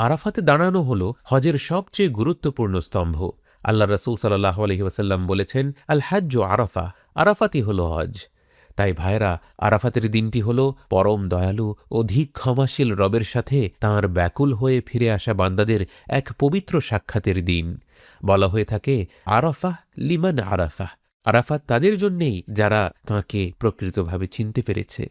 আরাফাতে দাঁড়ানো হল হজের সবচেয়ে গুরুত্বপূর্ণ স্তম্ভ। আল্লাহ রাসূল সাল্লাল্লাহু আলাইহি ওয়াসাল্লাম বলেছেন, আল হাজ্জু আরাফা, আরাফাতই হল হজ। তাই ভাইরা, আরাফাতের দিনটি হল পরম দয়ালু অধিক ক্ষমাশীল রবের সাথে তাঁর ব্যাকুল হয়ে ফিরে আসা বান্দাদের এক পবিত্র সাক্ষাতের দিন। বলা হয়ে থাকে, আরাফাহ লিমান আরাফাহ, আরাফাত তাদের জন্যেই যারা তাঁকে প্রকৃতভাবে চিনতে পেরেছে।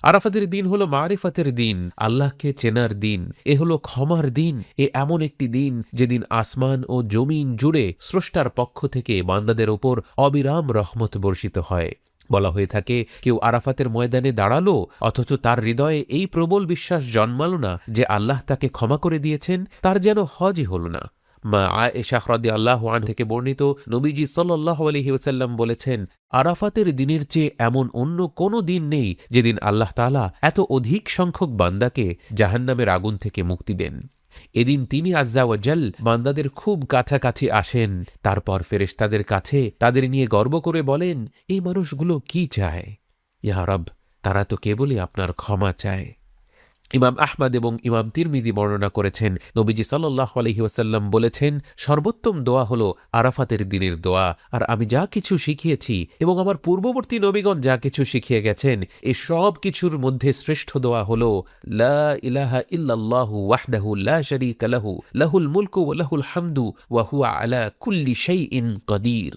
আরাফাতের দিন হল মারিফাতের দিন, আল্লাহকে চেনার দিন। এ হল ক্ষমার দিন। এ এমন একটি দিন যেদিন আসমান ও জমিন জুড়ে স্রষ্টার পক্ষ থেকে বান্দাদের ওপর অবিরাম রহমত বর্ষিত হয়। বলা হয়ে থাকে, কেউ আরাফাতের ময়দানে দাঁড়ালো অথচ তার হৃদয়ে এই প্রবল বিশ্বাস জন্মালো না যে আল্লাহ তাকে ক্ষমা করে দিয়েছেন, তার যেন হজই হল না। মা আয়েশা রাদিয়াল্লাহু আনহা থেকে বর্ণিত, নবীজি সাল্লাল্লাহু আলাইহি ওয়াসাল্লাম বলেছেন, আরাফাতের দিনের চেয়ে এমন অন্য কোনো দিন নেই যেদিন আল্লাহ তাআলা এত অধিক সংখ্যক বান্দাকে জাহান্নামের আগুন থেকে মুক্তি দেন। এদিন তিনি আজ্জা ওয়া জাল বান্দাদের খুব কাছাকাছি আসেন। তারপর ফেরেশতাদের কাছে তাদের নিয়ে গর্ব করে বলেন, এই মানুষগুলো কি চায়? ইয়া রব, তারা তো কেবলই আপনার ক্ষমা চায়। ইমাম আহমদ এবং ইমাম তিরমিজি বর্ণনা করেছেন, নবীজি সাল্লাল্লাহু আলাইহি ওয়াসাল্লাম বলেছেন, সর্বোত্তম দোয়া হলো আরাফাতের দিনের দোয়া। আর আমি যা কিছু শিখিয়েছি এবং আমার পূর্ববর্তী নবীগণ যা কিছু শিখিয়ে গেছেন, এই সব কিছুর মধ্যে শ্রেষ্ঠ দোয়া হলো লা ইলাহা ইল্লাল্লাহু ওয়াহদাহু লা শারীকা লাহু লাহুল মুলকু ওয়া লাহুল হামদু ওয়া হুয়া আলা কুল্লি শাইইন কাদির।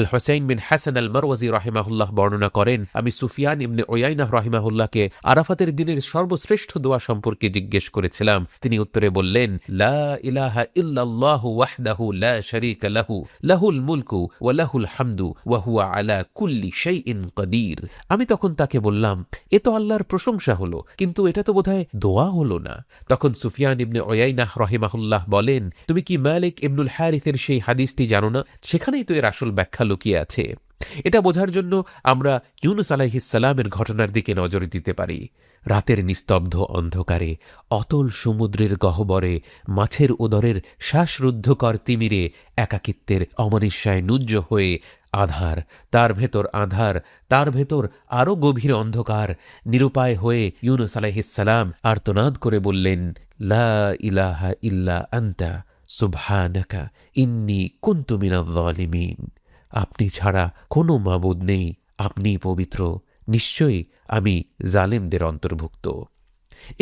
আল হুসাইন বিন হাসান আল মারওয়াজি রাহিমাহুল্লাহ বর্ণনা করেন, আমি সুফিয়ান ইবনে উয়াইনাহ রাহিমাহুল্লাহকে আরাফাতের দিনের সর্বশ্রেষ্ঠ দোয়া সম্পর্কে জিজ্ঞেস করেছিলাম। তিনি উত্তরে বললেন, লা ইলাহা ইল্লাল্লাহু ওয়াহদাহু লা শারীকা লাহু লাহুল মুলকু ওয়া লাহুল হামদু ওয়া হুয়া আলা কুল্লি শাইইন কাদির। আমি তখন তাকে বললাম, এ তো আল্লাহর প্রশংসা হলো, কিন্তু এটা তো বোধহয় দোয়া হলো না। তখন সুফিয়ান ইবনে উয়াইনাহ রাহিমাহুল্লাহ বলেন, তুমি কি মালিক ইবনুল হারিসের সেই হাদিসটি জানো না? সেখানেই তো এর আসল ব্যাখ্যা লুকিয়ে আছে। এটা বোঝার জন্য আমরা ইউনুস আলাইহিস সালামের ঘটনার দিকে নজর দিতে পারি। রাতের নিস্তব্ধ অন্ধকারে, অতল সমুদ্রের গহ্বরে, মাছের উদরের শ্বাসরুদ্ধকর তিমিরে, একাকিত্বের অমনিশ্বায় নুজ্জ হয়ে আধার, তার ভেতর আধার, তার ভেতর আরও গভীর অন্ধকার, নিরুপায় হয়ে ইউনুস আলাইহিস সালাম আর্তনাদ করে বললেন, লা ইলাহা ইল্লা আনতা সুবহানাকা ইন্নী কুনতু মিনাজ জালিমিন। আপনি ছাড়া কোনো মাবুদ নেই, আপনি পবিত্র, নিশ্চয়ই আমি জালেমদের অন্তর্ভুক্ত।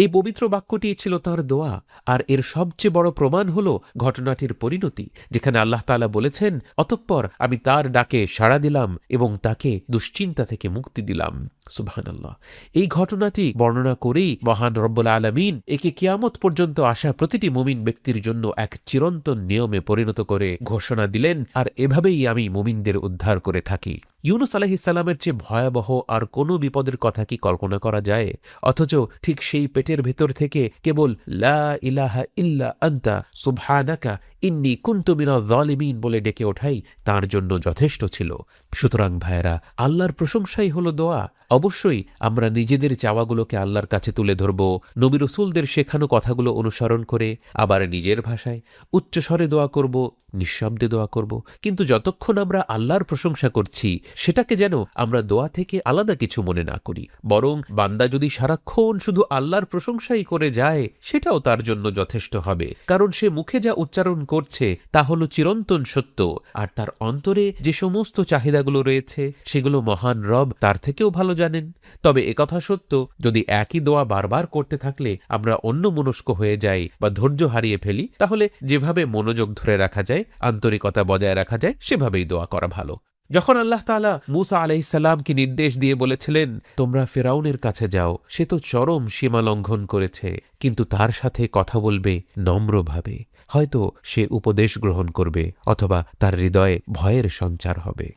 এই পবিত্র বাক্যটি ছিল তাঁর দোয়া। আর এর সবচেয়ে বড় প্রমাণ হল ঘটনাটির পরিণতি, যেখানে আল্লাহ তাআলা বলেছেন, অতঃপর আমি তার ডাকে সাড়া দিলাম এবং তাকে দুশ্চিন্তা থেকে মুক্তি দিলাম। সুবহানাল্লাহ। এই ঘটনাটি বর্ণনা করেই মহান রব্বুল আলামিন একে কিয়ামত পর্যন্ত আসা প্রতিটি মুমিন ব্যক্তির জন্য এক চিরন্তন নিয়মে পরিণত করে ঘোষণা দিলেন, আর এভাবেই আমি মুমিনদের উদ্ধার করে থাকি। ইউনুস আলাইহিস সালামের চেয়ে ভয়াবহ আর কোনো বিপদের কথা কি কল্পনা করা যায়? অথচ ঠিক সেই পেটের ভেতর থেকে কেবল লা ইলাহা ইল্লা আনতা সুবহানাকা ইন্নী কুনতু মিনাজ জালিমিন বলে ডেকে ওঠাই তার জন্য যথেষ্ট ছিল। সুতরাং ভাইরা, আল্লাহর প্রশংসাই হলো দোয়া। অবশ্যই আমরা নিজেদের চাওয়াগুলোকে আল্লাহর কাছে তুলে ধরব, নবী রাসূলদের শেখানো কথাগুলো অনুসরণ করে, আবার নিজের ভাষায় উচ্চস্বরে দোয়া করব, নিঃশব্দে দোয়া করব। কিন্তু যতক্ষণ আমরা আল্লাহর প্রশংসা করছি, সেটাকে যেন আমরা দোয়া থেকে আলাদা কিছু মনে না করি। বরং বান্দা যদি সারাক্ষণ শুধু আল্লাহর প্রশংসাই করে যায়, সেটাও তার জন্য যথেষ্ট হবে। কারণ সে মুখে যা উচ্চারণ করছে তা হলো চিরন্তন সত্য, আর তার অন্তরে যে সমস্ত চাহিদাগুলো রয়েছে সেগুলো মহান রব তার থেকেও ভালো জানেন। তবে একথা সত্য, যদি একই দোয়া বারবার করতে থাকলে আমরা অন্যমনস্ক হয়ে যাই বা ধৈর্য হারিয়ে ফেলি, তাহলে যেভাবে মনোযোগ ধরে রাখা যায়, আন্তরিকতা বজায় রাখা যায়, সেভাবেই দোয়া করা ভালো। যখন আল্লাহ তাআলা মূসা আলাইহিস সালামকে নির্দেশ দিয়ে বলেছিলেন, তোমরা ফিরআউনের কাছে যাও, সে তো চরম সীমা লঙ্ঘন করেছে, কিন্তু তার সাথে কথা বলবে নম্রভাবে, হয়তো সে উপদেশ গ্রহণ করবে অথবা তার হৃদয়ে ভয়ের সঞ্চার হবে।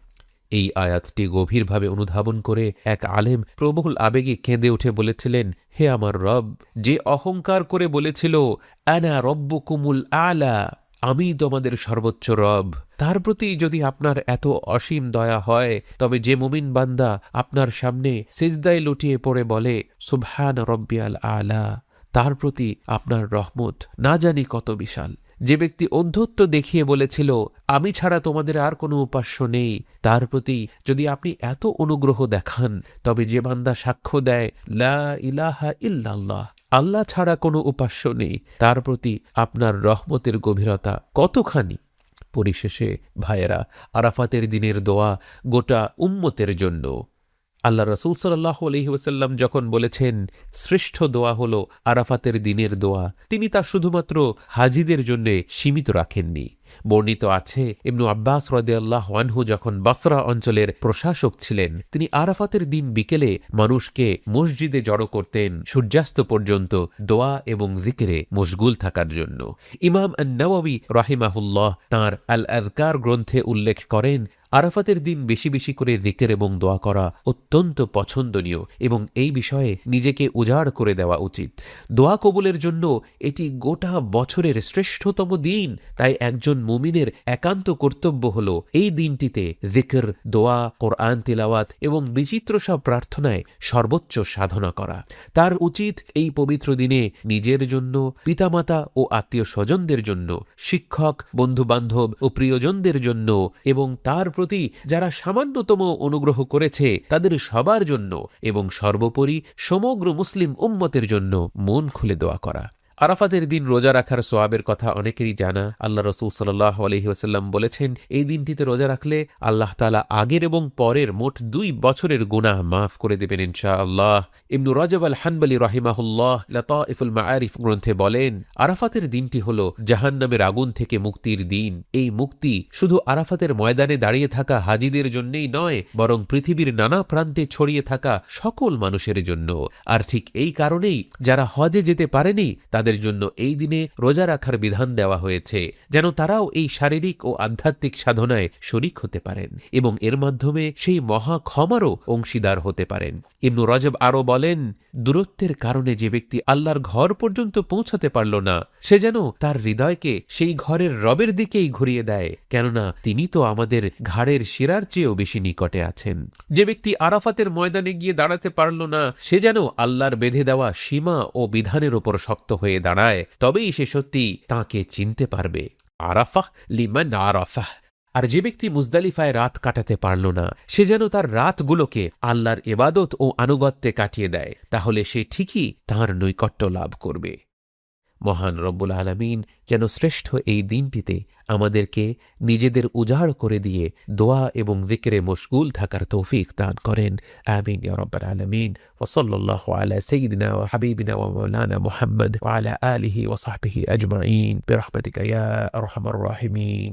এই আয়াতটি গভীরভাবে অনুধাবন করে এক আলেম প্রবল আবেগে কেঁদে উঠে বলেছিলেন, হে আমার রব, যে অহংকার করে বলেছিল আনা রব্বুকুমুল আলা, আমি তোমাদের সর্বোচ্চ রব, তার প্রতি যদি আপনার এত অসীম দয়া হয়, তবে যে মুমিন বান্দা আপনার সামনে সিজদায় লুটিয়ে পড়ে বলে সুবহান রব্বিয়াল আলা, তার প্রতি আপনার রহমত না জানি কত বিশাল। যে ব্যক্তি অন্ধত্ব দেখিয়ে বলেছিল আমি ছাড়া তোমাদের আর কোনো উপাস্য নেই, তার প্রতি যদি আপনি এত অনুগ্রহ দেখান, তবে যে বান্দা সাক্ষ্য দেয় লা ইলাহা ইল্লাল্লাহ, আল্লাহ ছাড়া কোনো উপাস্য নেই, তার প্রতি আপনার রহমতের গভীরতা কতখানি। পরিশেষে ভাইয়েরা, আরাফাতের দিনের দোয়া গোটা উম্মতের জন্য। আল্লাহ রসুল সাল্লাল্লাহু আলাইহি ওয়াসাল্লাম যখন বলেছেন শ্রেষ্ঠ দোয়া হল আরাফাতের দিনের দোয়া, তিনি তা শুধুমাত্র হাজিদের জন্য সীমিত রাখেননি। বর্ণিত আছে, ইবনু আব্বাস রাদিয়াল্লাহু আনহু যখন বসরা অঞ্চলের প্রশাসক ছিলেন, তিনি আরাফাতের দিন বিকেলে মানুষকে মসজিদে জড়ো করতেন সূর্যাস্ত পর্যন্ত দোয়া এবং জিকিরে মশগুল থাকার জন্য। ইমাম আন-নাওয়াবী রাহিমাহুল্লাহ তাঁর আল আযকার গ্রন্থে উল্লেখ করেন, আরাফাতের দিন বেশি বেশি করে জিকির এবং দোয়া করা অত্যন্ত পছন্দনীয় এবং এই বিষয়ে নিজেকে উজাড় করে দেওয়া উচিত। দোয়া কবুলের জন্য এটি গোটা বছরের শ্রেষ্ঠতম দিন। তাই একজন মুমিনের একান্ত কর্তব্য হল এই দিনটিতে জিকির, দোয়া, কোরআন তিলাওয়াত এবং বিচিত্র সব প্রার্থনায় সর্বোচ্চ সাধনা করা। তার উচিত এই পবিত্র দিনে নিজের জন্য, পিতামাতা ও আত্মীয় স্বজনদের জন্য, শিক্ষক, বন্ধুবান্ধব ও প্রিয়জনদের জন্য এবং তার প্রতি যারা সামান্যতম অনুগ্রহ করেছে তাদের সবার জন্য এবং সর্বোপরি সমগ্র মুসলিম উম্মতের জন্য মন খুলে দোয়া করা। আরাফাতের দিন রোজা রাখার সোয়াবের কথা অনেকেরই জানা। আল্লাহ রসুল সাল্লাল্লাহু আলাইহি ওয়াসাল্লাম বলেছেন, এই দিনটিতে রোজা রাখলে আল্লাহ তাআলা আগের এবং পরের মোট 2 বছরের গুনাহ মাফ করে দেবেন ইনশাআল্লাহ। ইবনু রজব আল হানবলী রাহিমাহুল্লাহ লাতাইফুল মাআরিফ গ্রন্থে বলেন, আরাফাতের দিনটি হল জাহান্নামের আগুন থেকে মুক্তির দিন। এই মুক্তি শুধু আরাফাতের ময়দানে দাঁড়িয়ে থাকা হাজিদের জন্যই নয়, বরং পৃথিবীর নানা প্রান্তে ছড়িয়ে থাকা সকল মানুষের জন্য। আর ঠিক এই কারণেই যারা হজে যেতে পারেনি তাদের জন্য এই দিনে রোজা রাখার বিধান দেওয়া হয়েছে, যেন তারাও এই শারীরিক ও আধ্যাত্মিক সাধনায় শরীক হতে পারেন এবং এর মাধ্যমে সেই মহা ক্ষমারও অংশীদার হতে পারেন। ইবনু রজব আরও বলেন, দূরত্বের কারণে যে ব্যক্তি আল্লাহর ঘর পর্যন্ত পৌঁছাতে পারল না, সে যেন তার হৃদয়কে সেই ঘরের রবের দিকেই ঘুরিয়ে দেয়, কেননা তিনি তো আমাদের ঘাড়ের শিরার চেয়েও বেশি নিকটে আছেন। যে ব্যক্তি আরাফাতের ময়দানে গিয়ে দাঁড়াতে পারল না, সে যেন আল্লাহর বেঁধে দেওয়া সীমা ও বিধানের ওপর শক্ত হয়ে দাঁড়ায়, তবেই সে সত্যি তাঁকে চিনতে পারবে। আরাফাহ লিমান আরাফাহ। আর যে ব্যক্তি মুজদালিফায় রাত কাটাতে পারল না, সে যেন তার রাতগুলোকে আল্লাহর ইবাদত ও আনুগত্যে কাটিয়ে দেয়, তাহলে সে ঠিকই তাঁর নৈকট্য লাভ করবে। মহান রব্বুল আলামিন যেন শ্রেষ্ঠ এই দিনটিতে আমাদেরকে নিজেদের উজাড় করে দিয়ে দোয়া এবং জিকিরে মশগুল থাকার তৌফিক দান করেন। আমিন ইয়া রাব্বাল আলামিন। ওয়া সাল্লাল্লাহু আলা সাইয়্যিদিনা ওয়া হাবিবিনা ওয়া মাওলানা মুহাম্মদ ওয়া আলা আলিহি ওয়া সাহবিহি আজমাইন বিরহমাতিকা ইয়া আরহামার রাহিমিন।